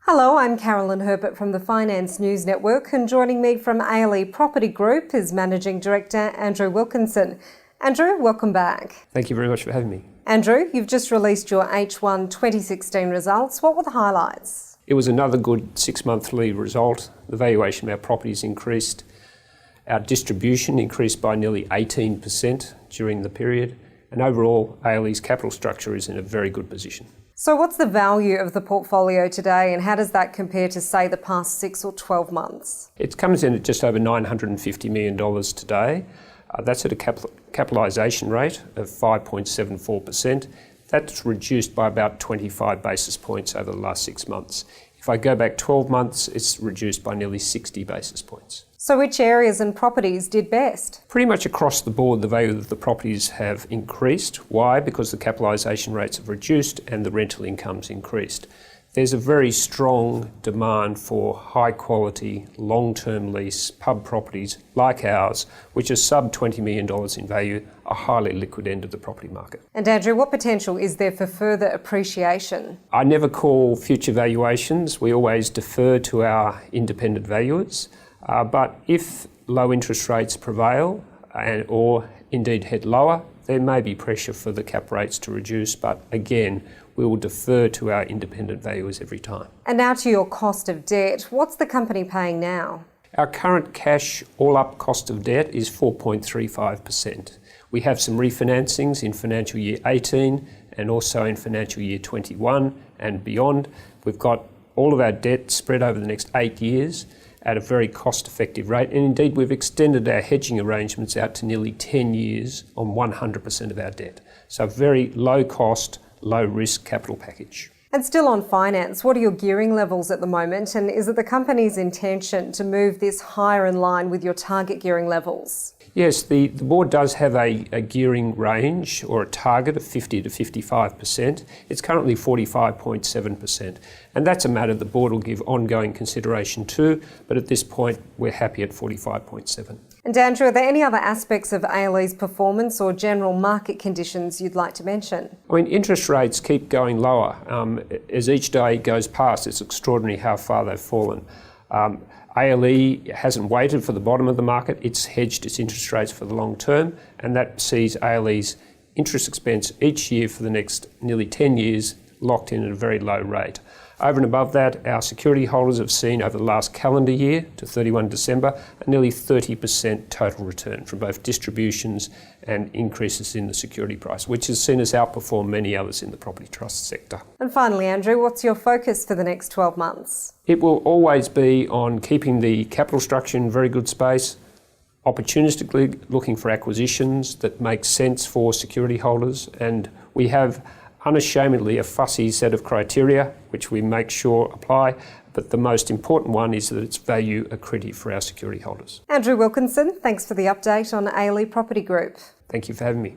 Hello, I'm Carolyn Herbert from the Finance News Network, and joining me from ALE Property Group is Managing Director Andrew Wilkinson. Andrew, welcome back. Thank you very much for having me. Andrew, you've just released your H1 2016 results. What were the highlights? It was another good 6-monthly result. The valuation of our properties increased. Our distribution increased by nearly 18% during the period. And overall, ALE's capital structure is in a very good position. So what's the value of the portfolio today, and how does that compare to, say, the past 6 or 12 months? It comes in at just over $950 million today. That's at a capitalisation rate of 5.74%. That's reduced by about 25 basis points over the last 6 months. If I go back 12 months, it's reduced by nearly 60 basis points. So which areas and properties did best? Pretty much across the board, the value of the properties have increased. Why? Because the capitalisation rates have reduced and the rental income's increased. There's a very strong demand for high quality, long-term lease pub properties like ours, which are sub $20 million in value, a highly liquid end of the property market. And Andrew, what potential is there for further appreciation? I never call future valuations. We always defer to our independent valuers. But if low interest rates prevail or indeed head lower, there may be pressure for the cap rates to reduce, but again, we will defer to our independent valuers every time. And now to your cost of debt. What's the company paying now? Our current cash all-up cost of debt is 4.35%. We have some refinancings in financial year 18 and also in financial year 21 and beyond. We've got all of our debt spread over the next 8 years at a very cost-effective rate, and indeed we've extended our hedging arrangements out to nearly 10 years on 100% of our debt. So a very low cost, low risk capital package. And still on finance, what are your gearing levels at the moment, and is it the company's intention to move this higher in line with your target gearing levels? Yes, the board does have a gearing range or a target of 50 to 55%. It's currently 45.7%. And that's a matter the board will give ongoing consideration to, but at this point we're happy at 45.7%. And Andrew, are there any other aspects of ALE's performance or general market conditions you'd like to mention? I mean, interest rates keep going lower. As each day goes past, it's extraordinary how far they've fallen. ALE hasn't waited for the bottom of the market. It's hedged its interest rates for the long term, and that sees ALE's interest expense each year for the next nearly 10 years locked in at a very low rate. Over and above that, our security holders have seen over the last calendar year to 31 December a nearly 30% total return from both distributions and increases in the security price, which has seen us outperform many others in the property trust sector. And finally, Andrew, what's your focus for the next 12 months? It will always be on keeping the capital structure in very good space, opportunistically looking for acquisitions that make sense for security holders, and we have unashamedly a fussy set of criteria which we make sure apply, but the most important one is that it's value accretive for our security holders. Andrew Wilkinson, thanks for the update on ALE Property Group. Thank you for having me.